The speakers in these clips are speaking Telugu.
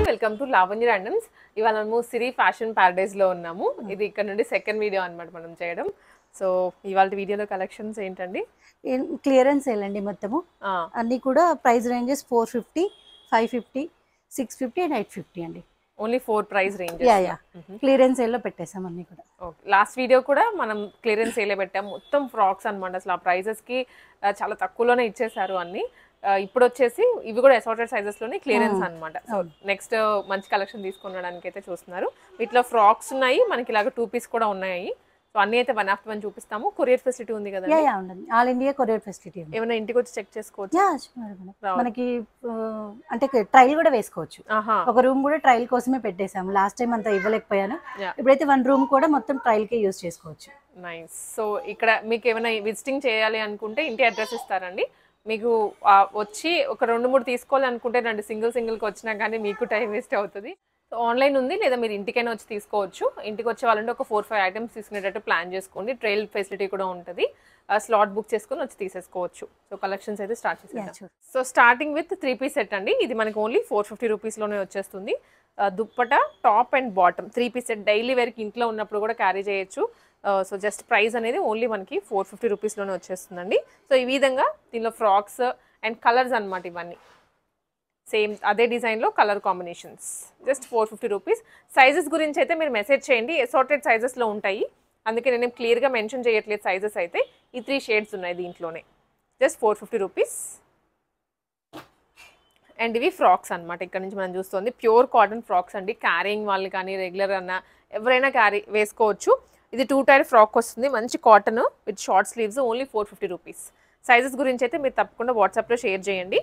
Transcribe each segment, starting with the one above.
Welcome to Lavanya randoms. ఇవాళ మనము సిరి ఫ్యాషన్ ప్యారడైజ్ లో ఉన్నాము. ఇది ఇక్కడ నుండి సెకండ్ వీడియో అన్నమాట మనం చేయడం. సో ఇవాళ వీడియోలో కలెక్షన్స్ ఏంటండి? క్లియరెన్స్ సేల్ అండి. మొత్తము అన్ని కూడా ప్రైస్ రేంజెస్ 450, 550, 650 అండ్ 850 అండి. Only 4 price ranges. Yeah clearance sale లో పెట్టేసాం అన్ని కూడా. లాస్ట్ వీడియో కూడా మనం క్లియరెన్స్ సేల్ పెట్టాం. మొత్తం ఫ్రాక్స్ అన్నమాట. అసలు ఆ ప్రైజెస్ కి చాలా తక్కువలోనే ఇచ్చేసారు అన్ని. ఇప్పుడు వచ్చేసి ఇవి కూడా అసార్టెడ్ సైజెస్ లోనే క్లియరెన్స్ అన్నమాట. సో నెక్స్ట్ మంచి కలెక్షన్ తీసుకునడానికి అయితే చూస్తున్నారు. వీటిలో ఫ్రాక్స్ ఉన్నాయి, మనకి ఇలాగ 2 పీస్ కూడా ఉన్నాయి. సో అన్ని అయితే 1 after 1 చూపిస్తాము. కొరియర్ ఫెసిలిటీ ఉంది కదా? యా ఉండండి. ఆల్ ఇండియా కొరియర్ ఫెసిలిటీ ఉంది. ఏమైనా ఇంటికి వచ్చి చెక్ చేసుకోవచ్చు? యా మనకి అంటే ట్రయల్ కూడా వేసుకోవచ్చు. ఒక రూమ్ కూడా ట్రయల్ కోసమే పెట్టేసాము. లాస్ట్ టైం అంతా ఇవ్వలేకపోయాను. ఇప్పుడైతే 1 రూమ్ కూడా మొత్తం ట్రయల్ కే యూజ్ చేసుకోవచ్చు. నైస్. సో ఇక్కడ మీకు ఏమైనా విజిటింగ్ చేయాలి అనుకుంటే ఇంటి అడ్రస్ ఇస్తారండి. మీకు వచ్చి ఒక 2-3 తీసుకోవాలనుకుంటే రండి. సింగిల్కి వచ్చినా కానీ మీకు టైం వేస్ట్ అవుతుంది. సో ఆన్లైన్ ఉంది, లేదా మీరు ఇంటికైనా వచ్చి తీసుకోవచ్చు. ఇంటికి వచ్చే వాళ్ళంటే ఒక 4-5 ఐటమ్స్ తీసుకునేటట్టు ప్లాన్ చేసుకోండి. ట్రైల్ ఫెసిలిటీ కూడా ఉంటుంది. స్లాట్ బుక్ చేసుకుని వచ్చి తీసేసుకోవచ్చు. సో కలెక్షన్స్ అయితే స్టార్ట్ చేసేద్దాం. So starting with 3 piece set అండి. ఇది మనకి ఓన్లీ 450 రూపీస్లోనే వచ్చేస్తుంది. Dupatta, top and bottom 3 piece set. Daily వేర్కి ఇంట్లో ఉన్నప్పుడు కూడా క్యారీ చేయొచ్చు. సో జస్ట్ ప్రైస్ అనేది ఓన్లీ మనకి 450 రూపీస్లోనే వచ్చేస్తుందండి. సో ఈ విధంగా దీనిలో ఫ్రాక్స్ అండ్ కలర్స్ అనమాట. ఇవన్నీ సేమ్ అదే డిజైన్లో colour combinations. Just 450 rupees. Sizes గురించి అయితే మీరు మెసేజ్ చేయండి. అసార్టెడ్ సైజెస్లో ఉంటాయి, అందుకే నేను క్లియర్గా మెన్షన్ చేయట్లేదు సైజెస్ అయితే. ఈ 3 షేడ్స్ ఉన్నాయి దీంట్లోనే. Just 450 rupees. అండ్ ఇవి ఫ్రాక్స్ అనమాట. ఇక్కడ నుంచి మనం చూస్తుంది ప్యూర్ కాటన్ ఫ్రాక్స్ అండి. క్యారింగ్ వాళ్ళు కానీ రెగ్యులర్ అన్న ఎవరైనా వేసుకోవచ్చు. ఇది 2 టైర్ ఫ్రాక్ వస్తుంది. మంచి cotton with short sleeves. Only 450 rupees. Sizes గురించి అయితే మీరు తప్పకుండా వాట్సాప్లో షేర్ చేయండి.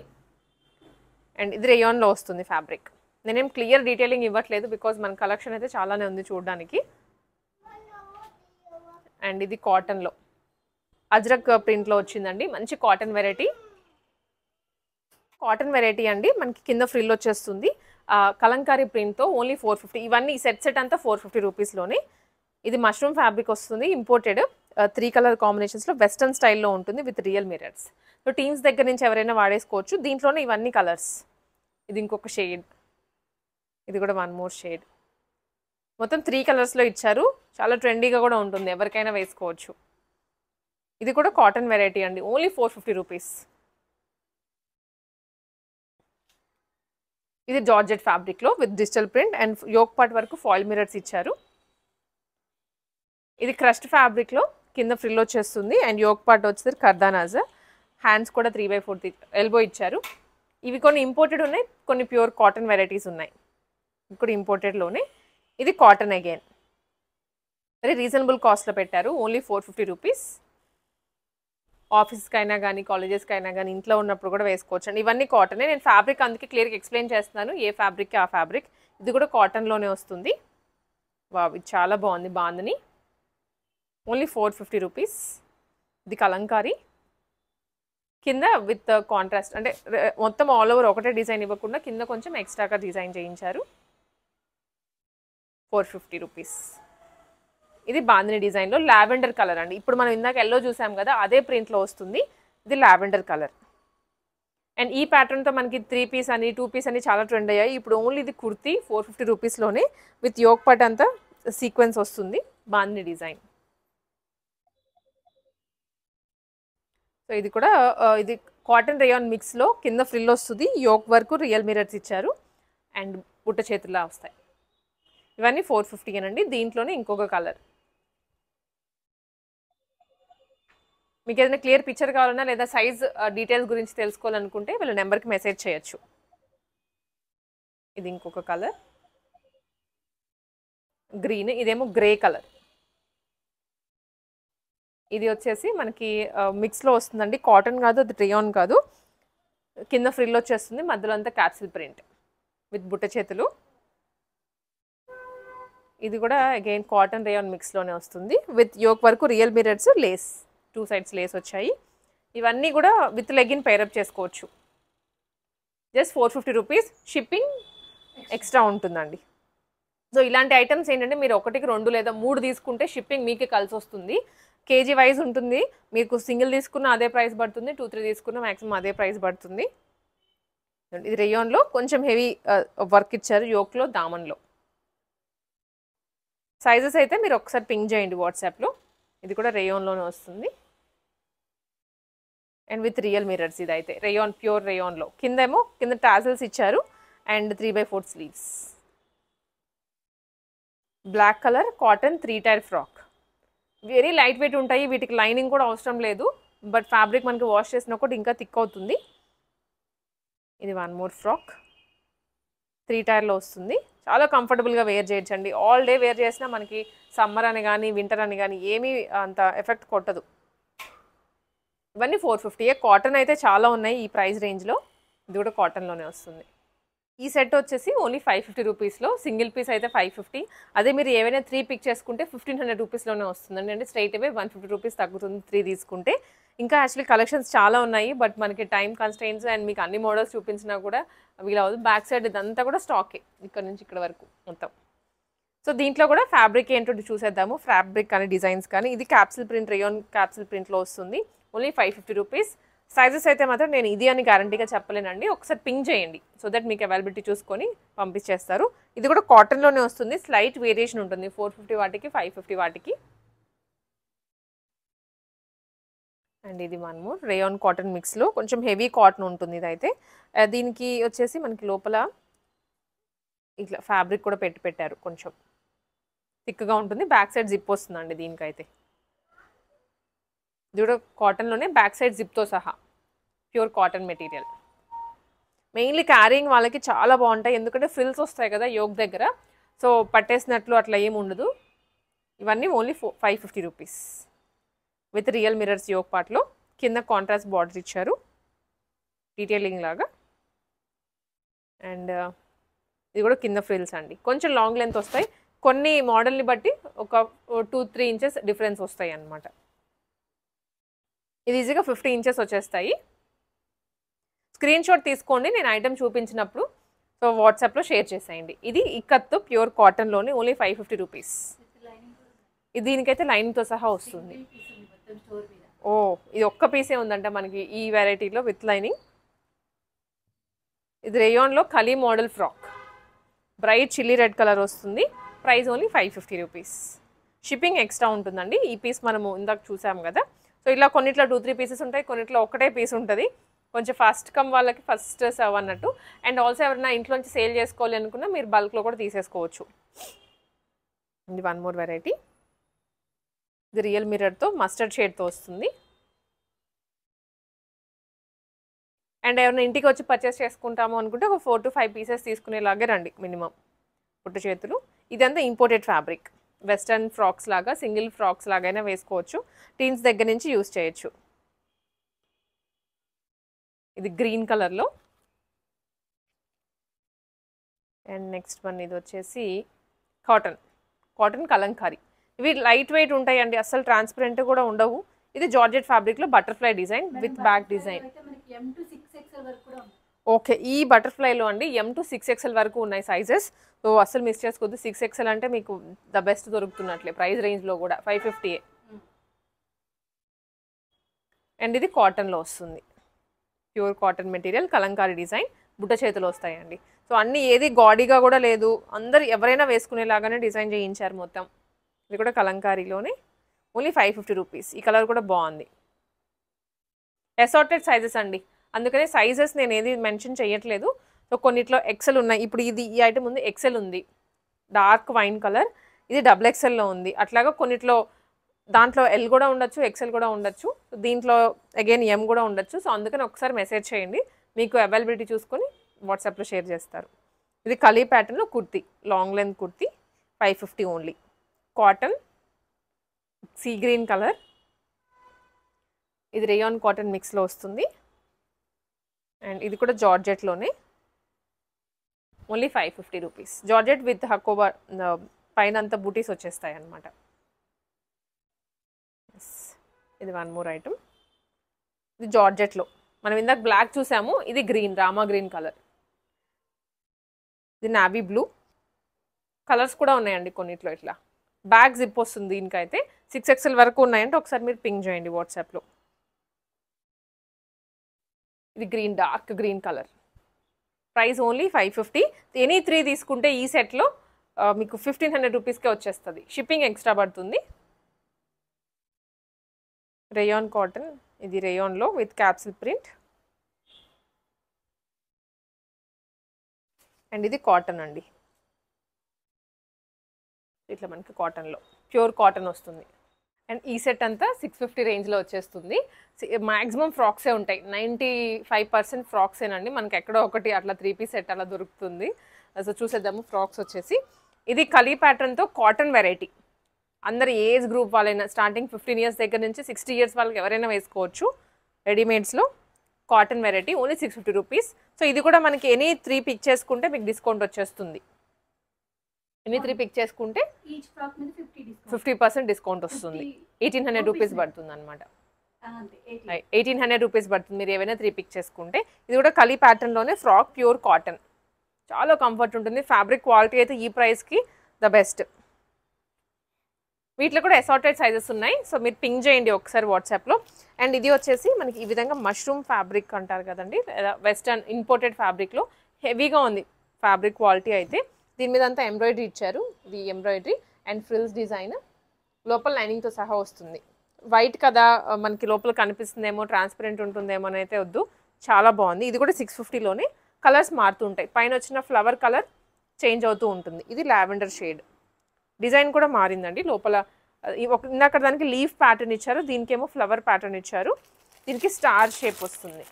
అండ్ ఇది రేయాన్లో వస్తుంది ఫ్యాబ్రిక్. నేనేం క్లియర్ డీటెయిలింగ్ ఇవ్వట్లేదు బికాజ్ మన కలెక్షన్ అయితే చాలానే ఉంది చూడడానికి. అండ్ ఇది కాటన్లో అజ్రక్ ప్రింట్లో వచ్చిందండి. మంచి కాటన్ వెరైటీ. కాటన్ వెరైటీ అండి. మనకి కింద ఫ్రిల్ వచ్చేస్తుంది కలంకారీ ప్రింట్తో. ఓన్లీ 450. ఇవన్నీ సెట్ అంతా 450 రూపీస్లోనే. ఇది మష్రూమ్ ఫ్యాబ్రిక్ వస్తుంది, ఇంపోర్టెడ్. 3 కలర్ కాంబినేషన్స్లో వెస్టర్న్ స్టైల్లో ఉంటుంది with real mirrors. So teams దగ్గర నుంచి ఎవరైనా వాడేసుకోవచ్చు. దీంట్లోనే ఇవన్నీ కలర్స్. ఇది ఇంకొక షేడ్, ఇది కూడా 1 more షేడ్. మొత్తం 3 కలర్స్లో ఇచ్చారు. చాలా ట్రెండీగా కూడా ఉంటుంది, ఎవరికైనా వేసుకోవచ్చు. ఇది కూడా కాటన్ వెరైటీ అండి. Only 450 rupees. ఇది జార్జెట్ ఫ్యాబ్రిక్లో with digital print and yoke part వరకు ఫాయిల్ మిరర్స్ ఇచ్చారు. ఇది క్రస్ట్ ఫ్యాబ్రిక్లో కింద ఫ్రిల్ వచ్చేస్తుంది అండ్ యోక్ పార్ట్ వచ్చేది కర్దానాజ్. హ్యాండ్స్ కూడా 3/4 ఎల్బో ఇచ్చారు. ఇవి కొన్ని ఇంపోర్టెడ్ ఉన్నాయి, కొన్ని ప్యూర్ కాటన్ వెరైటీస్ ఉన్నాయి. ఇప్పుడు ఇంపోర్టెడ్లోనే ఇది కాటన్ అగైన్. వెరీ రీజనబుల్ కాస్ట్లో పెట్టారు. Only 450 rupees. ఆఫీస్కి అయినా కానీ కాలేజెస్కి అయినా కానీ ఇంట్లో ఉన్నప్పుడు కూడా వేసుకోవచ్చు అండి. ఇవన్నీ కాటనే. నేను ఫ్యాబ్రిక్ అందుకే క్లియర్గా ఎక్స్ప్లెయిన్ చేస్తున్నాను, ఏ ఫ్యాబ్రిక్కి ఆ ఫ్యాబ్రిక్. ఇది కూడా కాటన్లోనే వస్తుంది. వావ్, ఇది చాలా బాగుంది. Bandhani only 450 rupees. ఇది కలంకారీ కింద విత్ కాంట్రాస్ట్, అంటే మొత్తం ఆల్ ఓవర్ ఒకటే డిజైన్ ఇవ్వకుండా కింద కొంచెం ఎక్స్ట్రాగా డిజైన్ చేయించారు. 450 రూపీస్. ఇది బాందిని డిజైన్లో లావెండర్ కలర్ అండి. ఇప్పుడు మనం ఇందాక ఎల్లో చూసాం కదా, అదే ప్రింట్లో వస్తుంది. ఇది లావెండర్ కలర్. అండ్ ఈ ప్యాటర్న్తో మనకి 3 పీస్ అని 2 పీస్ అని చాలా ట్రెండ్ అయ్యాయి. ఇప్పుడు ఓన్లీ ఇది కుర్తీ 450 రూపీస్లోనే విత్ యోక్ పార్ట్ అంతా సీక్వెన్స్ వస్తుంది. బాందిని డిజైన్. సో ఇది కూడా ఇది కాటన్ రేయాన్ మిక్స్లో కింద ఫ్రిల్ వస్తుంది. యోక్ వరకు రియల్ మిరర్స్ ఇచ్చారు అండ్ బుట్ట చేతుల్లా వస్తాయి. ఇవన్నీ 450 అనండి. దీంట్లోనే ఇంకొక కలర్. మీకు ఏదైనా క్లియర్ పిక్చర్ కావాలన్నా లేదా సైజ్ డీటెయిల్స్ గురించి తెలుసుకోవాలనుకుంటే వీళ్ళ నెంబర్కి మెసేజ్ చేయొచ్చు. ఇది ఇంకొక కలర్ గ్రీన్. ఇదేమో గ్రే కలర్. ఇది వచ్చేసి మనకి మిక్స్లో వస్తుందండి. కాటన్ కాదు, అది రేయాన్ కాదు. కింద ఫ్రిల్ వచ్చేస్తుంది, మధ్యలో అంతా క్యాప్సిల్ ప్రింట్ విత్ బుట్ట చేతులు. ఇది కూడా అగైన్ కాటన్ రేయాన్ మిక్స్లోనే వస్తుంది విత్ యోక్ వరకు real mirrors, lace 2 sides lace వచ్చాయి. ఇవన్నీ కూడా విత్ లెగిన్ పైరప్ చేసుకోవచ్చు. Just 450 rupees. షిప్పింగ్ ఎక్స్ట్రా ఉంటుందండి. సో ఇలాంటి ఐటమ్స్ ఏంటంటే మీరు 1కి 2 లేదా 3 తీసుకుంటే షిప్పింగ్ మీకే కలిసి వస్తుంది. కేజీ వైజ్ ఉంటుంది. మీకు సింగిల్ తీసుకున్న అదే ప్రైస్ పడుతుంది, 2-3 తీసుకున్న మ్యాక్సిమం అదే ప్రైస్ పడుతుంది. ఇది రేయాన్లో కొంచెం హెవీ వర్క్ ఇచ్చారు యోక్లో దామన్లో. సైజెస్ అయితే మీరు ఒకసారి పింక్ చేయండి వాట్సాప్లో. ఇది కూడా రేయాన్లోనే వస్తుంది అండ్ విత్ రియల్ మిరర్స్. ఇది అయితే రేయాన్, ప్యూర్ రేయాన్లో. కింద టాజల్స్ ఇచ్చారు and 3/4 sleeves. Black colour cotton 3 tier frock. Very light weight ఉంటాయి, వీటికి లైనింగ్ కూడా అవసరం లేదు. బట్ ఫ్యాబ్రిక్ మనకి వాష్ చేసిన కూడా ఇంకా థిక్ అవుతుంది. ఇది 1 మోర్ ఫ్రాక్ 3 టైర్లో వస్తుంది. చాలా కంఫర్టబుల్గా వేర్ చేయొచ్చండి. ఆల్ డే వేర్ చేసినా మనకి సమ్మర్ అని కానీ వింటర్ అని కానీ ఏమీ అంత ఎఫెక్ట్ కొట్టదు. ఇవన్నీ 450. కాటన్ అయితే చాలా ఉన్నాయి ఈ ప్రైస్ రేంజ్లో. ఇది కూడా కాటన్లోనే వస్తుంది. ఈ సెట్ వచ్చేసి ఓన్లీ 550 రూపీస్లో. సింగిల్ పీస్ అయితే 550. అదే మీరు ఏవైనా 3 పిక్ చేసుకుంటే 1500 రూపీస్లోనే వస్తుందండి. అంటే స్ట్రైట్ అవే 150 రూపీస్ తగ్గుతుంది 3 తీసుకుంటే. ఇంకా యాక్చువల్లీ కలెక్షన్స్ చాలా ఉన్నాయి, బట్ మనకి టైం కన్స్ట్రెయిన్స్ అండ్ మీకు అన్ని మోడల్స్ చూపించినా కూడా వీలవదు. బ్యాక్ సైడ్ ఇదంతా కూడా స్టాకే, ఇక్కడ నుంచి ఇక్కడ వరకు మొత్తం. సో దీంట్లో కూడా ఫ్యాబ్రిక్ ఏంటో చూసేద్దాము. ఫ్యాబ్రిక్ కానీ డిజైన్స్ కానీ. ఇది క్యాప్సిల్ ప్రింట్, రేయాన్ క్యాప్సిల్ ప్రింట్లో వస్తుంది. Only 550 rupees. సైజెస్ అయితే మాత్రం నేను ఇది అని గ్యారంటీగా చెప్పలేనండి. ఒకసారి పింక్ చేయండి సో దట్ మీకు అవైలబిలిటీ చూసుకొని పంపించేస్తారు. ఇది కూడా కాటన్లోనే వస్తుంది. స్లైట్ వేరియేషన్ ఉంటుంది 450 వాటికి 550 వాటికి. అండ్ ఇది 1 మోర్ రేయాన్ కాటన్ మిక్స్లో కొంచెం హెవీ కాటన్ ఉంటుంది. ఇదైతే దీనికి వచ్చేసి మనకి లోపల ఇట్లా ఫ్యాబ్రిక్ కూడా పెట్టారు, కొంచెం థిక్గా ఉంటుంది. బ్యాక్ సైడ్ జిప్ వస్తుందండి దీనికైతే. ఇది కూడా కాటన్లోనే, బ్యాక్ సైడ్ జిప్తో సహా pure cotton material. Mainly carrying వాళ్ళకి చాలా బాగుంటాయి, ఎందుకంటే ఫ్రిల్స్ వస్తాయి కదా యోక్ దగ్గర. సో పట్టేసినట్లు అట్లా ఏమి ఉండదు. ఇవన్నీ only 550 rupees with real mirrors yoke పార్ట్లో. కింద కాంట్రాస్ట్ బార్డర్ ఇచ్చారు డీటెయిలింగ్ లాగా. అండ్ ఇది కూడా కింద ఫ్రిల్స్ అండి. కొంచెం లాంగ్ లెంత్ వస్తాయి, కొన్ని మోడల్ని బట్టి ఒక 2-3 ఇంచెస్ డిఫరెన్స్ వస్తాయి అన్నమాట. ఇది ఈజీగా 50 ఇంచెస్ వచ్చేస్తాయి. స్క్రీన్ షాట్ తీసుకోండి నేను ఐటమ్ చూపించినప్పుడు. సో వాట్సాప్లో షేర్ చేసేయండి. ఇది ఇక్కత్తో ప్యూర్ కాటన్లోనే ఓన్లీ 550 రూపీస్. ఇది దీనికైతే లైన్తో సహా వస్తుంది. ఓ ఇది ఒక్క పీసే ఉందంట మనకి ఈ వెరైటీలో విత్ లైనింగ్. ఇది రేయాన్లో kali model frock, bright chilli red colour వస్తుంది. Price only 550 rupees. Shipping extra ఉంటుందండి. ఈ పీస్ మనము ఇందాక చూసాము కదా. సో ఇలా కొన్నిట్లో 2-3 పీసెస్ ఉంటాయి, కొన్నిట్లో ఒకటే పీస్ ఉంటుంది. కొంచెం ఫస్ట్ కమ్ వాళ్ళకి ఫస్ట్ సర్వ్ అన్నట్టు. అండ్ ఆల్సో ఎవరైనా ఇంట్లోంచి సేల్ చేసుకోవాలి అనుకున్నా మీరు బల్క్లో కూడా తీసేసుకోవచ్చు. ఇది 1 మోర్ వెరైటీ. ఇది రియల్ మిరర్తో మస్టర్డ్ షేడ్తో వస్తుంది. అండ్ ఎవరైనా ఇంటికి వచ్చి పర్చేస్ చేసుకుంటాము అనుకుంటే ఒక 4-5 పీసెస్ తీసుకునేలాగే రండి మినిమం. పుట్టు చేతులు. ఇదంతా ఇంపోర్టెడ్ ఫ్యాబ్రిక్. వెస్టర్న్ ఫ్రాక్స్ లాగా, సింగిల్ ఫ్రాక్స్ లాగైనా వేసుకోవచ్చు. టీన్స్ దగ్గర నుంచి యూస్ చేయొచ్చు. ఇది గ్రీన్ కలర్లో. అండ్ నెక్స్ట్ వన్ ఇది వచ్చేసి కాటన్ కలంకారీ. ఇవి లైట్ వెయిట్ ఉంటాయండి, అస్సలు ట్రాన్స్పరెంట్ కూడా ఉండవు. ఇది జార్జెట్ ఫ్యాబ్రిక్లో butterfly design with back design. Okay ఈ బటర్ఫ్లైలో అండి M to 6XL వరకు ఉన్నాయి సైజెస్. సో అస్సలు మిస్ చేసుకోవద్దు. 6XL అంటే మీకు ద బెస్ట్ దొరుకుతున్నట్లే ప్రైస్ రేంజ్లో కూడా. 550. అండ్ ఇది కాటన్లో వస్తుంది, pure cotton material, Kalamkari design, బుట్ట చేతులు వస్తాయండి. సో అన్నీ ఏది గాడీగా కూడా లేదు, అందరు ఎవరైనా వేసుకునేలాగానే డిజైన్ చేయించారు మొత్తం. ఇది కూడా కలంకారీలోనే ఓన్లీ 550 రూపీస్. ఈ కలర్ కూడా బాగుంది. అసార్టెడ్ సైజెస్ అండి, అందుకనే సైజెస్ నేను ఏది మెన్షన్ చేయట్లేదు. సో కొన్నిట్లో ఎక్సెల్ ఉన్నాయి. ఇప్పుడు ఈ ఐటమ్ ఉంది, ఎక్సెల్ ఉంది, డార్క్ వైన్ కలర్. ఇది XXLలో ఉంది. అట్లాగా కొన్నిట్లో దాంట్లో L కూడా ఉండొచ్చు, XL కూడా ఉండొచ్చు. దీంట్లో అగైన్ M కూడా ఉండొచ్చు. సో అందుకని ఒకసారి మెసేజ్ చేయండి, మీకు అవైలబిలిటీ చూసుకొని వాట్సాప్లో షేర్ చేస్తారు. ఇది కలీ ప్యాటర్న్లో kurti, long length kurti, 550 only. Cotton sea green colour. ఇది రేయాన్ కాటన్ మిక్స్లో వస్తుంది. అండ్ ఇది కూడా జార్జెట్లోనే only 550 rupees. Georgette with hakoba పైన అంతా బూటీస్ వచ్చేస్తాయి అన్నమాట. ఇది 1 మోర్ ఐటమ్. ఇది జార్జెట్లో మనం ఇందాక బ్లాక్ చూసాము, ఇది గ్రీన్, రామా గ్రీన్ కలర్. ఇది నావీ బ్లూ. కలర్స్ కూడా ఉన్నాయండి కొన్నిట్లో. ఇట్లా బ్యాక్ జిప్ వస్తుంది. దీనికైతే 6XL వరకు ఉన్నాయంటే ఒకసారి మీరు పింక్ చేయండి వాట్సాప్లో. ఇది green, dark green colour. Price only 550. Any 3 తీసుకుంటే ఈ సెట్లో మీకు 1500 రూపీస్కే వచ్చేస్తుంది. షిప్పింగ్ ఎక్స్ట్రా పడుతుంది. రేయాన్ కాటన్, ఇది రేయాన్లో విత్ క్యాప్సిల్ ప్రింట్. అండ్ ఇది కాటన్ అండి, ఇట్లా మనకి కాటన్లో ప్యూర్ కాటన్ వస్తుంది. అండ్ ఈ సెట్ అంతా 650 రేంజ్లో వచ్చేస్తుంది. మ్యాక్సిమం ఫ్రాక్సే ఉంటాయి, 95% ఫ్రాక్సేనండి. మనకి ఎక్కడో ఒకటి అట్లా 3 పీస్ సెట్ అలా దొరుకుతుంది. సో చూసేద్దాము. ఫ్రాక్స్ వచ్చేసి ఇది కలీ ప్యాటర్న్తో కాటన్ వెరైటీ. అందరు ఏజ్ గ్రూప్ వాళ్ళైనా స్టార్టింగ్ 15 ఇయర్స్ దగ్గర నుంచి 60 ఇయర్స్ వాళ్ళకి ఎవరైనా వేసుకోవచ్చు. రెడీమేడ్స్లో cotton variety only 650 rupees. So ఇది కూడా మనకి ఎనీ 3 పిక్ చేసుకుంటే మీకు డిస్కౌంట్ వచ్చేస్తుంది. ఎనీ 3 పిక్ చేసుకుంటే 50% డిస్కౌంట్ వస్తుంది. 1800 రూపీస్ పడుతుంది అనమాట. 1800 రూపీస్ పడుతుంది మీరు ఏవైనా 3 పిక్ చేసుకుంటే. ఇది కూడా కలీ ప్యాటర్న్లోనే ఫ్రాక్, ప్యూర్ కాటన్, చాలా కంఫర్ట్ ఉంటుంది. ఫ్యాబ్రిక్ క్వాలిటీ అయితే ఈ ప్రైస్కి ద బెస్ట్. వీటిలో కూడా అసార్టెడ్ సైజెస్ ఉన్నాయి. సో మీరు పింక్ చేయండి ఒకసారి వాట్సాప్లో. అండ్ ఇది వచ్చేసి మనకి ఈ విధంగా మష్రూమ్ ఫ్యాబ్రిక్ అంటారు కదండి, వెస్టర్న్ ఇంపోర్టెడ్ ఫ్యాబ్రిక్లో హెవీగా ఉంది ఫ్యాబ్రిక్ క్వాలిటీ అయితే. దీని మీద అంతా ఎంబ్రాయిడరీ ఇచ్చారు. ఇది ఎంబ్రాయిడరీ అండ్ ఫ్రిల్స్ డిజైన్, లోపల లైనింగ్తో సహా వస్తుంది. వైట్ కదా మనకి లోపల కనిపిస్తుందేమో, ట్రాన్స్పరెంట్ ఉంటుందేమో అని అయితే వద్దు, చాలా బాగుంది. ఇది కూడా 650లోనే. కలర్స్ మారుతూ ఉంటాయి, పైన వచ్చిన ఫ్లవర్ కలర్ చేంజ్ అవుతూ ఉంటుంది. ఇది లావెండర్ షేడ్, డిజైన్ కూడా మారిందండి. లోపల ఇందాక దానికి లీఫ్ ప్యాటర్న్ ఇచ్చారు, దీనికేమో ఫ్లవర్ ప్యాటర్న్ ఇచ్చారు. దీనికి స్టార్ షేప్ వస్తుంది.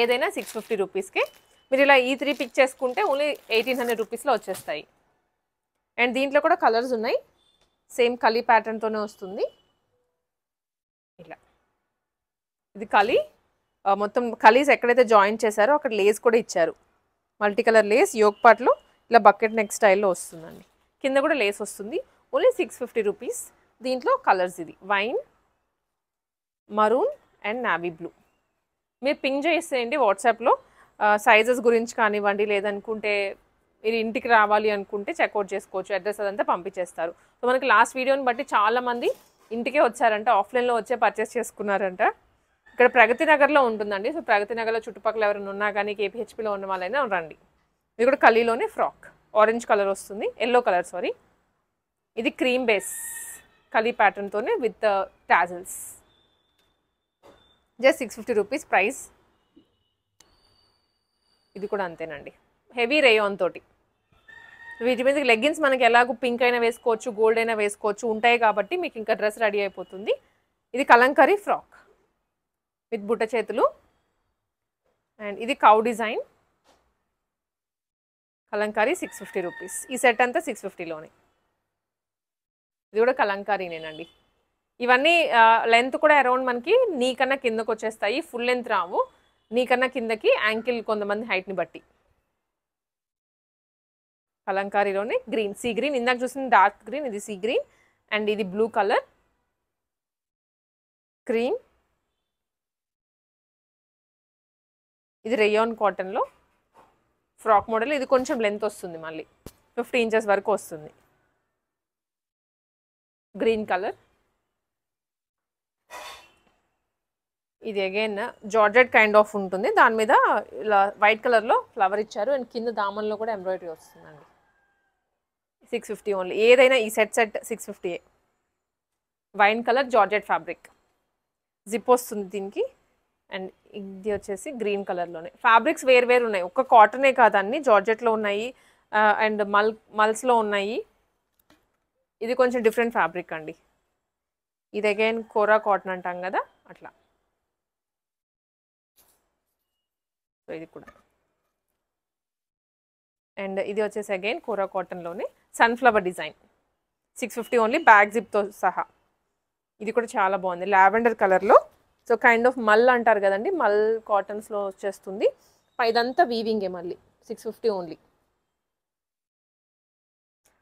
ఏదైనా 650 రూపీస్కే. మీరు ఇలా ఈ 3 పిక్ చేసుకుంటే ఓన్లీ 1800 రూపీస్లో వచ్చేస్తాయి. అండ్ దీంట్లో కూడా కలర్స్ ఉన్నాయి, సేమ్ కలీ ప్యాటర్న్తోనే వస్తుంది. ఇలా ఇది కలీ, మొత్తం కలీస్ ఎక్కడైతే జాయిన్ చేశారో అక్కడ లేస్ కూడా ఇచ్చారు. మల్టీ కలర్ లేస్ యోక్ పార్ట్లో ఇలా బకెట్ నెక్ స్టైల్లో వస్తుందండి. కింద కూడా లేస్ వస్తుంది. Only 650 rupees. దీంట్లో కలర్స్ ఇది wine, maroon and navy blue. మీరు పింక్ చేసేయండి వాట్సాప్లో సైజెస్ గురించి కానివ్వండి, లేదనుకుంటే మీరు ఇంటికి రావాలి అనుకుంటే చెక్అవుట్ చేసుకోవచ్చు. అడ్రస్ అదంతా పంపించేస్తారు. సో మనకి లాస్ట్ వీడియోని బట్టి చాలామంది ఇంటికే వచ్చారంట, ఆఫ్లైన్లో వచ్చే పర్చేస్ చేసుకున్నారంట. ఇక్కడ ప్రగతి నగర్లో ఉంటుందండి. సో ప్రగతి నగర్లో చుట్టుపక్కల ఎవరైనా ఉన్నా కానీ కేపీహెచ్పీలో ఉన్న వాళ్ళైనా రండి. ఇది కూడా కలీలోనే ఫ్రాక్, ఆరెంజ్ కలర్ వస్తుంది, ఎల్లో కలర్ సారీ. ఇది క్రీమ్ బేస్ కలీ ప్యాటర్న్తోనే with tassels. Just 650 rupees price. ఇది కూడా అంతేనండి, హెవీ రేయాన్ తోటి. వీటి మీద లెగ్గిన్స్ మనకి ఎలాగో పింక్ అయినా వేసుకోవచ్చు, గోల్డ్ అయినా వేసుకోవచ్చు, ఉంటాయి కాబట్టి మీకు ఇంకా డ్రెస్ రెడీ అయిపోతుంది. ఇది కలంకారీ ఫ్రాక్ విత్ బుట్ట చేతులు. అండ్ ఇది కౌ డిజైన్ కలంకారీ 650 రూపీస్. ఈ సెట్ అంతా 650లోనే. ఇది కూడా కలంకారీనేనండి. ఇవన్నీ లెంత్ కూడా అరౌండ్ మనకి నీ కన్నా కిందకు వచ్చేస్తాయి, ఫుల్ లెంత్ రావు. నీ కన్నా కిందకి యాంకిల్ కొంతమంది హైట్ని బట్టి. కలంకారీలోనే గ్రీన్, సీ గ్రీన్, ఇందాక చూసిన డార్క్ గ్రీన్, ఇది సీ గ్రీన్. అండ్ ఇది బ్లూ కలర్, క్రీమ్. ఇది రేయాన్ కాటన్లో ఫ్రాక్ మోడల్. ఇది కొంచెం లెంత్ వస్తుంది, మళ్ళీ 50 ఇంచెస్ వరకు వస్తుంది. Green colour. ఇది అగైన్ జార్జెట్ కైండ్ ఆఫ్ ఉంటుంది, దాని మీద ఇలా వైట్ కలర్లో ఫ్లవర్ ఇచ్చారు. అండ్ కింద దామన్లో కూడా ఎంబ్రాయిడరీ వస్తుందండి. 650 ఓన్లీ. ఏదైనా ఈ set 650. Wine colour georgette fabric, zip వస్తుంది దీనికి. అండ్ ఇది వచ్చేసి గ్రీన్ కలర్లోనే. ఫ్యాబ్రిక్స్ వేరు ఉన్నాయి, ఒక్క కాటనే కాదు, అన్ని జార్జెట్లో ఉన్నాయి అండ్ మల్స్లో ఉన్నాయి. ఇది కొంచెం డిఫరెంట్ ఫ్యాబ్రిక్ అండి. ఇది అగైన్ కోరా కాటన్ అంటాం కదా, అట్లా. సో ఇది కూడా. అండ్ ఇది వచ్చేసి అగైన్ కోరా కాటన్లోనే సన్ఫ్లవర్ డిజైన్. 650 ఓన్లీ, బ్యాక్ జిప్తో సహా. ఇది కూడా చాలా బాగుంది, లావెండర్ కలర్లో. సో కైండ్ ఆఫ్ మల్ అంటారు కదండి, మల్ కాటన్స్లో వచ్చేస్తుంది. ఇదంతా వీవింగే మళ్ళీ. 650 ఓన్లీ.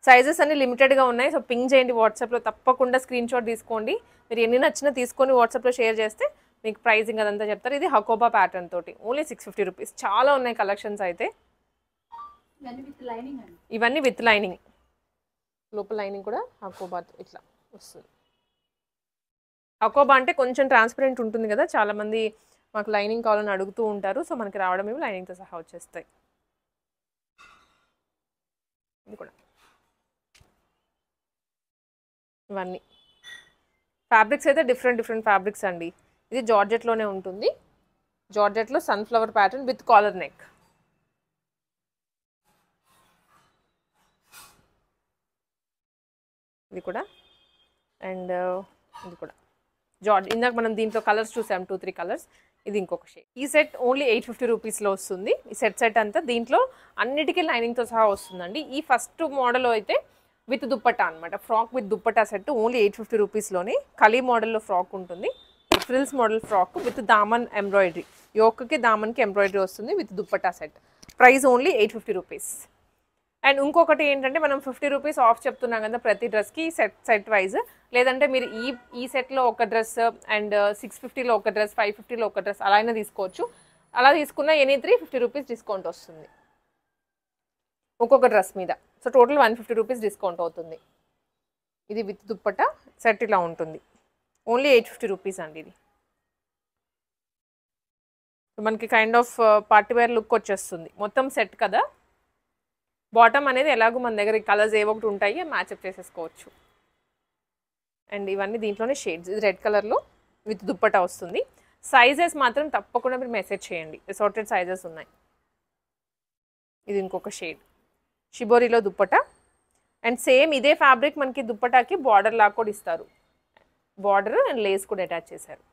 సైజెస్ అన్ని లిమిటెడ్గా ఉన్నాయి. సో పింక్ చేయండి వాట్సాప్లో, తప్పకుండా స్క్రీన్ షాట్ తీసుకోండి. మీరు ఎన్ని నచ్చినా తీసుకొని వాట్సాప్లో షేర్ చేస్తే మీకు ప్రైజింగ్ అదంతా చెప్తారు. ఇది హకోబా ప్యాటర్న్ తోటి ఓన్లీ 650 రూపీస్. చాలా ఉన్నాయి కలెక్షన్స్ అయితే. ఇవన్నీ విత్ లైనింగ్, లోపల లైనింగ్ కూడా హకోబా ఇట్లా వస్తుంది. హకోబా అంటే కొంచెం ట్రాన్స్పరెంట్ ఉంటుంది కదా, చాలామంది మాకు లైనింగ్ కావాలని అడుగుతూ ఉంటారు. సో మనకి రావడం ఏమో లైనింగ్తో సహా వచ్చేస్తాయి. ఇది కూడా ఇవన్నీ ఫ్యాబ్రిక్స్ అయితే డిఫరెంట్ ఫ్యాబ్రిక్స్ అండి. ఇది జార్జెట్లోనే ఉంటుంది. జార్జెట్లో sunflower pattern with collar neck. ఇది కూడా అండ్ ఇది కూడా ఇందాక మనం దీంట్లో కలర్స్ చూసాం 2-3 కలర్స్. ఇది ఇంకొక షేడ్. ఈ సెట్ ఓన్లీ 850 రూపీస్లో వస్తుంది. ఈ సెట్ అంతా దీంట్లో అన్నిటికీ లైనింగ్తో సహా వస్తుందండి. ఈ ఫస్ట్ మోడల్ అయితే విత్ దుప్పట్టా అనమాట. Frock with dupatta set only 850 రూపీస్లోనే. కలీ మోడల్లో ఫ్రాక్ ఉంటుంది. Frills model frock with daman embroidery. యోక్కి దామన్కి ఎంబ్రాయిడరీ వస్తుంది with dupatta set. Price only 850 rupees. And ఇంకొకటి ఏంటంటే మనం 50 రూపీస్ ఆఫ్ చెప్తున్నాం కదా ప్రతి డ్రెస్కి సెట్ వైజ్. లేదంటే మీరు ఈ సెట్లో ఒక డ్రెస్ అండ్ 650లో ఒక డ్రెస్, 550లో ఒక డ్రెస్ అలా అయినా తీసుకోవచ్చు. అలా తీసుకున్న ఎనీ 350 రూపీస్ డిస్కౌంట్ వస్తుంది ఒక్కొక్క డ్రెస్ మీద. సో టోటల్ 150 రూపీస్ డిస్కౌంట్ అవుతుంది. ఇది విత్ దుప్పట్టా సెట్ ఇలా ఉంటుంది. ఓన్లీ 850 రూపీస్ అండి. ఇది మనకి కైండ్ ఆఫ్ పార్టీవేర్ లుక్ వచ్చేస్తుంది. మొత్తం సెట్ కదా. బాటమ్ అనేది ఎలాగో మన దగ్గర కలర్స్ ఏవో ఒకటి ఉంటాయి, మ్యాచ్అప్ చేసేసుకోవచ్చు. అండ్ ఇవన్నీ దీంట్లోనే షేడ్స్. ఇది రెడ్ కలర్లో విత్ దుప్పట్టా వస్తుంది. సైజెస్ మాత్రం తప్పకుండా మీరు మెసేజ్ చేయండి. అసార్టెడ్ సైజెస్ ఉన్నాయి. ఇది ఇంకొక షేడ్ షిబోరిలో దుప్పట్టా. అండ్ సేమ్ ఇదే ఫ్యాబ్రిక్ మనకి దుప్పటాకి బార్డర్ లాగా కూడా ఇస్తారు. బార్డర్ అండ్ లేస్ కూడా అటాచ్ చేశారు.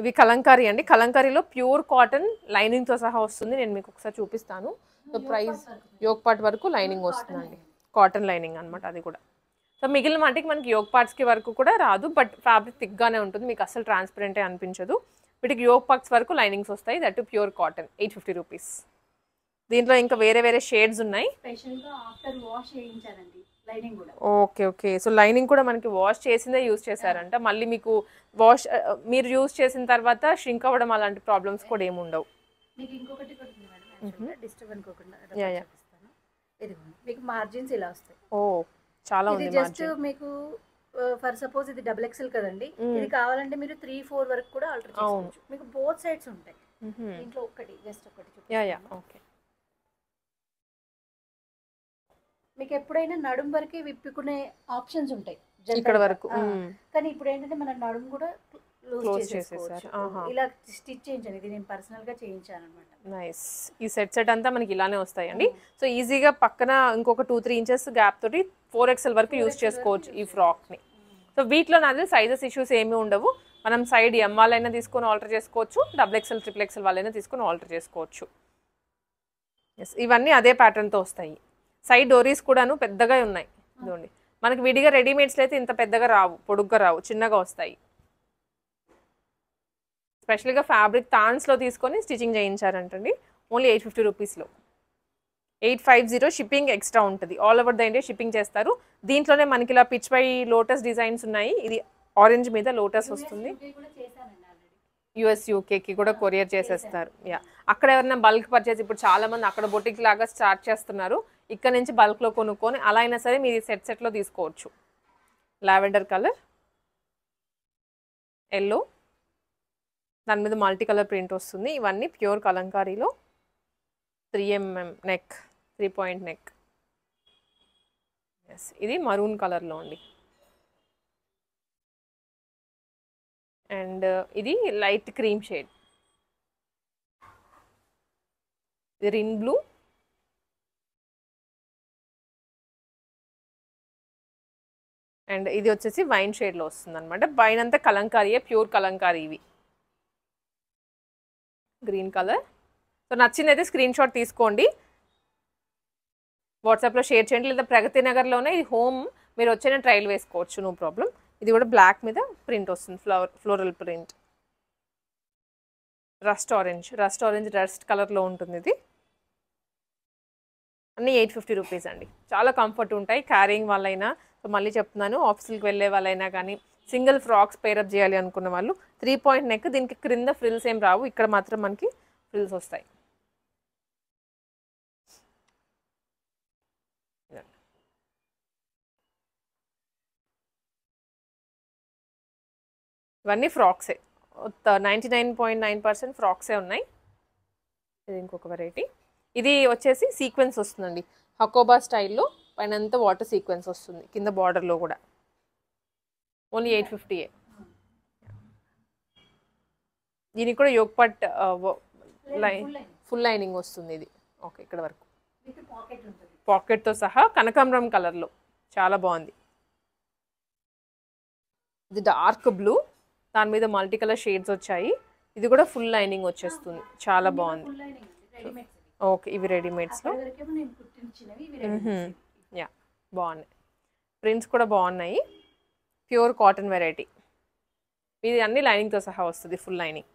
ఇవి కలంకారీ అండి. కలంకారీలో ప్యూర్ కాటన్ లైనింగ్తో సహా వస్తుంది. నేను మీకు ఒకసారి చూపిస్తాను. సో ప్రైస్ యోక్ పార్ట్ వరకు లైనింగ్ వస్తుందండి. కాటన్ లైనింగ్ అనమాట అది కూడా. సో మిగిలిన వాటికి మనకి యోక్ పార్ట్స్కి వరకు కూడా రాదు, బట్ ఫ్యాబ్రిక్ థిక్గానే ఉంటుంది. మీకు అసలు ట్రాన్స్పరెంటే అనిపించదు. వీటికి యోక్ పార్ట్స్ వరకు లైనింగ్స్ వస్తాయి. That pure cotton 850 rupees. దీంట్లో ఇంకా వేరే షేడ్స్ ఉన్నాయి. ఓకే. సో లైనింగ్ కూడా మనకి వాష్ చేసిందే యూజ్ చేశారంట. మళ్ళీ మీకు మీరు యూజ్ చేసిన తర్వాత షింక్ అవ్వడం అలాంటి ప్రాబ్లమ్స్ కూడా ఏమి ఉండవు. మీకు మార్జిన్స్ ఇలా వస్తాయి. ఓ చాలా ఉంది. జస్ట్ మీకు ఫర్ సపోజ్ ఇది డబుల్ ఎక్సెల్ కదండి. ఇది కావాలంటే మీరు 3-4 వరకు కూడా ఆల్టర్ చేసుకోవచ్చు. మీకు బోత్ సైడ్స్ ఉంటాయి. దీంట్లో ఒకటి జస్ట్ ఒకటి. ఓకే. మీకు ఎప్పుడైనా నడుం వరకే విప్పుకునే ఆప్షన్స్ ఉంటాయి ఇక్కడ వరకు. కానీ ఇప్పుడు ఏంటంటే మన నడుం కూడా క్లోజ్ చేసేసారు. ఇలా స్టిచ్ చేయించాను. ఇది నేను పర్సనల్ గా చేయించాను అన్నమాట. నైస్. ఈ సెట్ అంతా మనకి ఇలానే వస్తాయండి. సో ఈజీగా పక్కన ఇంకొక 2-3 ఇంచెస్ గ్యాప్ తోటి 4XL వరకు యూజ్ చేసుకోవచ్చు ఈ ఫ్రాక్ ని. సో వీటిలో నాది సైజెస్ ఇష్యూస్ ఏమీ ఉండవు. మనం సైడ్ ఎం వాళ్ళైనా తీసుకొని ఆల్టర్ చేసుకోవచ్చు, XXL, XXL వాళ్ళైనా తీసుకొని ఆల్టర్ చేసుకోవచ్చు. ఇవన్నీ అదే ప్యాటర్న్ తో వస్తాయి. సైడ్ డోరీస్ కూడాను పెద్దగా ఉన్నాయి. ఇదిగోండి. మనకి విడిగా రెడీమేడ్స్లో అయితే ఇంత పెద్దగా రావు, పొడుగ్గా రావు, చిన్నగా వస్తాయి. స్పెషల్గా ఫ్యాబ్రిక్ తాన్స్లో తీసుకొని స్టిచ్చింగ్ చేయించారంటండి. ఓన్లీ 850 రూపీస్లో. 850 షిప్పింగ్ ఎక్స్ట్రా ఉంటుంది. All over the India shipping చేస్తారు. దీంట్లోనే మనకి ఇలా పిచ్ పై లోటస్ డిజైన్స్ ఉన్నాయి. ఇది ఆరెంజ్ మీద లోటస్ వస్తుంది. US UKకి కూడా కొరియర్ చేసేస్తారు. అక్కడ ఎవరైనా బల్క్ పర్చేస్, ఇప్పుడు చాలా మంది అక్కడ బొటిక్ లాగా స్టార్ట్ చేస్తున్నారు. ఇక్కడ నుంచి బల్క్లో కొనుక్కొని అలా అయినా సరే మీరు సెట్లో తీసుకోవచ్చు. లావెండర్ కలర్, ఎల్లో, దాని మీద మల్టీ కలర్ ప్రింట్ వస్తుంది. ఇవన్నీ ప్యూర్ కలంకారీలో 3mm నెక్, 3 పాయింట్ నెక్. ఇది మరూన్ కలర్లో అండి. అండ్ ఇది లైట్ క్రీమ్ షేడ్. ఇది రిన్ బ్లూ, అండ్ ఇది వచ్చేసి వైన్ షేడ్లో వస్తుంది అనమాట. పైన అంతా కలంకారీయే, ప్యూర్ కలంకారీ. ఇవి గ్రీన్ కలర్. సో నచ్చిందైతే స్క్రీన్ షాట్ తీసుకోండి, వాట్సాప్లో షేర్ చేయండి. లేదా ప్రగతి నగర్లోనే ఇది హోమ్, మీరు వచ్చేనే ట్రయల్ వేసుకోవచ్చు, నో ప్రాబ్లం. ఇది కూడా బ్లాక్ మీద ప్రింట్ వస్తుంది, floral print. Rust orange rust కలర్లో ఉంటుంది. ఇది అన్నీ 850 రూపీస్ అండి. చాలా కంఫర్ట్ ఉంటాయి క్యారింగ్ వాళ్ళైనా. సో మళ్ళీ చెప్తున్నాను, ఆఫీస్కి వెళ్ళే వాళ్ళైనా కానీ, సింగిల్ ఫ్రాక్స్ పేరప్ చేయాలి అనుకున్న వాళ్ళు. 3 పాయింట్ నెక్. దీనికి క్రింద ఫ్రిల్స్ ఏం రావు, ఇక్కడ మాత్రం మనకి ఫ్రిల్స్ వస్తాయి. ఇవన్నీ ఫ్రాక్సే 99.9% ఫ్రాక్సే ఉన్నాయి. ఇది ఇంకొక వెరైటీ. ఇది వచ్చేసి సీక్వెన్స్ వస్తుందండి, హకోబా స్టైల్లో పైన అంతా వాటర్ సీక్వెన్స్ వస్తుంది, కింద బార్డర్లో కూడా. ఓన్లీ 850. దీనికి కూడా యోగ్ పట్ ఫుల్ లైనింగ్ వస్తుంది ఇది. ఓకే, ఇక్కడ వరకు పాకెట్తో సహా కనకాంబరం కలర్లో చాలా బాగుంది. ఇది డార్క్ బ్లూ, దాని మీద మల్టీ కలర్ షేడ్స్ వచ్చాయి. ఇది కూడా ఫుల్ లైనింగ్ వచ్చేస్తుంది, చాలా బాగుంది. ఓకే, ఇవి రెడీమేడ్స్లో యా బాగున్నాయి. ప్రింట్స్ కూడా బాగున్నాయి. Pure cotton variety. ఇది అన్ని లైనింగ్తో సహా వస్తుంది, full lining.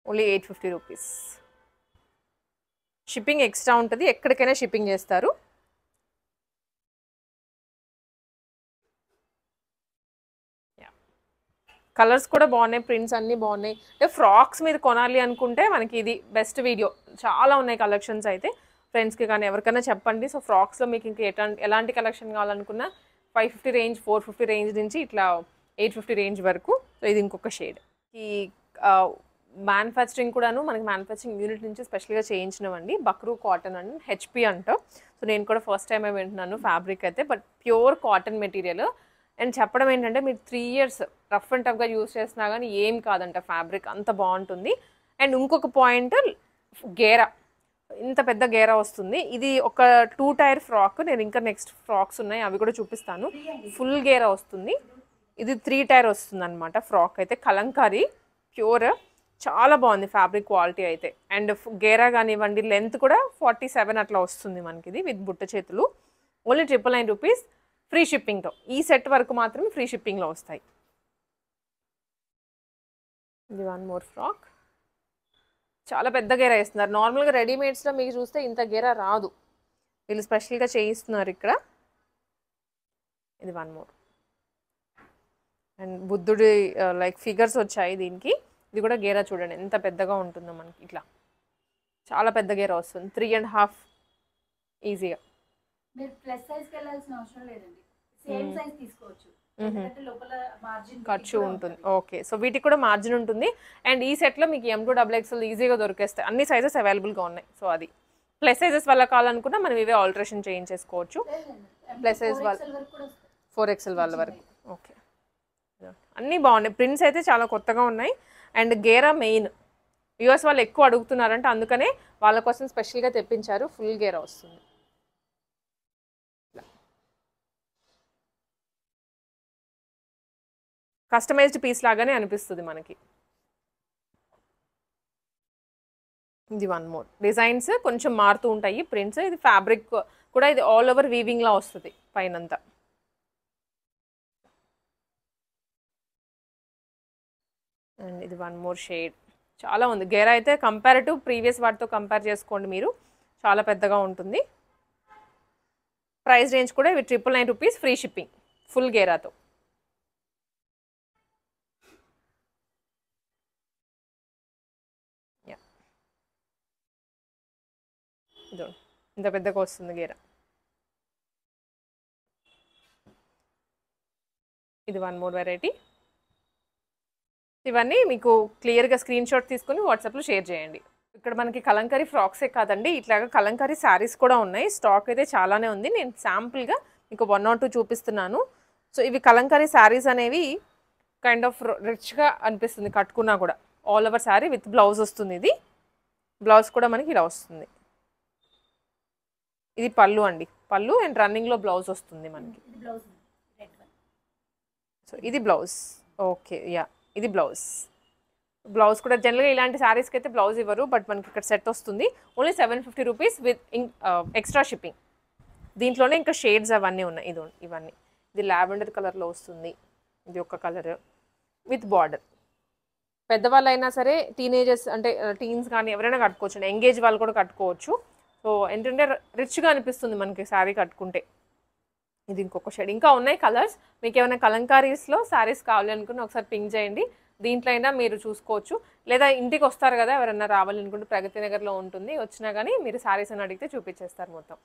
Only 850 rupees. Shipping extra ఉంటుంది, ఎక్కడికైనా షిప్పింగ్ చేస్తారు. కలర్స్ కూడా బాగున్నాయి, ప్రింట్స్ అన్నీ బాగున్నాయి. అంటే ఫ్రాక్స్ మీద కొనాలి అనుకుంటే మనకి ఇది బెస్ట్ వీడియో. చాలా ఉన్నాయి కలెక్షన్స్ అయితే. ఫ్రెండ్స్కి కానీ ఎవరికైనా చెప్పండి. సో ఫ్రాక్స్లో మీకు ఇంకా ఎలాంటి కలెక్షన్ కావాలనుకున్నా 550 రేంజ్, 450 రేంజ్ నుంచి ఇట్లా 850 రేంజ్ వరకు. సో ఇది ఇంకొక షేడ్. ఈ మ్యానుఫ్యాక్చరింగ్ కూడాను మనకి మ్యానుఫ్యాక్చరింగ్ యూనిట్ నుంచి స్పెషల్గా చేయించినవండి. బక్రూ కాటన్ అండ్ హెచ్పి అంటాం. సో నేను కూడా ఫస్ట్ టైం వింటున్నాను ఫ్యాబ్రిక్ అయితే. But pure cotton material. And చెప్పడం ఏంటంటే మీరు 3 years రఫ్ అండ్ టఫ్గా యూస్ చేసినా కానీ ఏం కాదంట, ఫ్యాబ్రిక్ అంత బాగుంటుంది. అండ్ ఇంకొక పాయింట్, గేరా, ఇంత పెద్ద గేరా వస్తుంది. ఇది ఒక 2 టైర్ ఫ్రాక్. నేను ఇంకా నెక్స్ట్ ఫ్రాక్స్ ఉన్నాయి, అవి కూడా చూపిస్తాను. ఫుల్ గేరా వస్తుంది. ఇది 3 టైర్ వస్తుంది అనమాట ఫ్రాక్ అయితే. కలంకారీ ప్యూర్, చాలా బాగుంది ఫ్యాబ్రిక్ క్వాలిటీ అయితే. అండ్ గేరా కానివ్వండి, లెంత్ కూడా 47 అట్లా వస్తుంది మనకి. ఇది విత్ బుట్ట చేతులు. ఓన్లీ 999 రూపీస్ ఫ్రీ షిప్పింగ్తో. ఈ సెట్ వరకు మాత్రమే ఫ్రీ షిప్పింగ్లో వస్తాయి. ఇది వన్ మోర్ ఫ్రాక్. చాలా పెద్ద గేరా వేస్తున్నారు. నార్మల్గా రెడీమేడ్స్లో మీకు చూస్తే ఇంత గేరా రాదు, వీళ్ళు స్పెషల్గా చేయిస్తున్నారు ఇక్కడ. ఇది వన్ మోర్. అండ్ బుద్ధుడి లైక్ ఫిగర్స్ వచ్చాయి దీనికి. ఇది కూడా గేరా చూడండి ఎంత పెద్దగా ఉంటుందో మనకి. ఇట్లా చాలా పెద్ద గేరా వస్తుంది. 3.5 ఈజీగా. మీరు ప్లస్ సైజ్కి వెళ్ళాల్సిన అవసరం లేదండి, సేమ్ సైజ్ తీసుకోవచ్చు. లోపల మార్జిన్ ఖర్చు ఉంటుంది. ఓకే, సో వీటికి కూడా మార్జిన్ ఉంటుంది. అండ్ ఈ సెట్లో మీకు M2XXL ఈజీగా దొరికేస్తాయి. అన్ని సైజెస్ అవైలబుల్గా ఉన్నాయి. సో అది ప్లస్ సైజెస్ వల్ల కావాలనుకున్నా మనం ఇవే ఆల్టరేషన్ చేయించేసుకోవచ్చు. ప్లస్ సైజ్ వాళ్ళ 4XL వాళ్ళ వరకు. ఓకే, అన్నీ బాగున్నాయి. ప్రింట్స్ అయితే చాలా కొత్తగా ఉన్నాయి. అండ్ గేరా మెయిన్ యూఎస్ వాళ్ళు ఎక్కువ అడుగుతున్నారంటే అందుకనే వాళ్ళ కోసం స్పెషల్గా తెప్పించారు. ఫుల్ గేరా వస్తుంది. కస్టమైజ్డ్ పీస్ లాగానే అనిపిస్తుంది మనకి. ఇది వన్ మోర్. డిజైన్స్ కొంచెం మారుతూ ఉంటాయి ప్రింట్స్. ఇది ఫ్యాబ్రిక్ కూడా ఇది ఆల్ ఓవర్ వీవింగ్లా వస్తుంది పైనంతా. అండ్ ఇది వన్ మోర్ షేడ్. చాలా ఉంది గేరా అయితే. కంపారిటివ్ ప్రీవియస్ వాటితో కంపేర్ చేసుకోండి మీరు, చాలా పెద్దగా ఉంటుంది. ప్రైస్ రేంజ్ కూడా ఇవి 999 రూపీస్ ఫ్రీ షిప్పింగ్ ఫుల్ గేరాతో. ఇంత పెద్దగా వస్తుంది గేరా. ఇది వన్ మోర్ వెరైటీ. ఇవన్నీ మీకు క్లియర్గా స్క్రీన్ షాట్ తీసుకొని వాట్సాప్లో షేర్ చేయండి. ఇక్కడ మనకి కలంకారీ ఫ్రాక్సే కాదండి, ఇట్లాగా కలంకారీ శారీస్ కూడా ఉన్నాయి. స్టాక్ అయితే చాలానే ఉంది. నేను శాంపుల్గా మీకు 1 or 2 చూపిస్తున్నాను. సో ఇవి కలంకారీ శారీస్ అనేవి కైండ్ ఆఫ్ రిచ్గా అనిపిస్తుంది కట్టుకున్నా కూడా. All over sari with blouse వస్తుంది. ఇది బ్లౌజ్ కూడా మనకి ఇలా వస్తుంది. ఇది పళ్ళు అండి, పళ్ళు అండ్ రన్నింగ్లో బ్లౌజ్ వస్తుంది మనకి. సో ఇది బ్లౌజ్. ఓకే, యా ఇది బ్లౌజ్. బ్లౌజ్ కూడా జనరల్గా ఇలాంటి శారీస్కి అయితే బ్లౌజ్ ఇవ్వరు, బట్ మనకి ఇక్కడ సెట్ వస్తుంది. Only 750 rupees with extra shipping. దీంట్లోనే ఇంకా షేడ్స్ అవన్నీ ఉన్నాయి. ఇవన్నీ ఇది లావెండర్ కలర్లో వస్తుంది. ఇది ఒక కలర్ విత్ బార్డర్. పెద్దవాళ్ళు అయినా సరే, టీనేజర్స్ అంటే టీన్స్ కానీ ఎవరైనా కట్టుకోవచ్చు అండి. ఎంగేజ్ వాళ్ళు కూడా కట్టుకోవచ్చు. సో ఏంటంటే రిచ్గా అనిపిస్తుంది మనకి శారీ కట్టుకుంటే. ఇది ఇంకొక షేడ్. ఇంకా ఉన్నాయి కలర్స్. మీకు ఏమైనా కలంకారీస్లో శారీస్ కావాలి అనుకుని ఒకసారి పింక్ చేయండి. దీంట్లో అయినా మీరు చూసుకోవచ్చు. లేదా ఇంటికి వస్తారు కదా ఎవరైనా రావాలనుకుంటే ప్రగతి నగర్లో ఉంటుంది, వచ్చినా కానీ మీరు శారీస్ అని అడిగితే చూపించేస్తారు మొత్తం.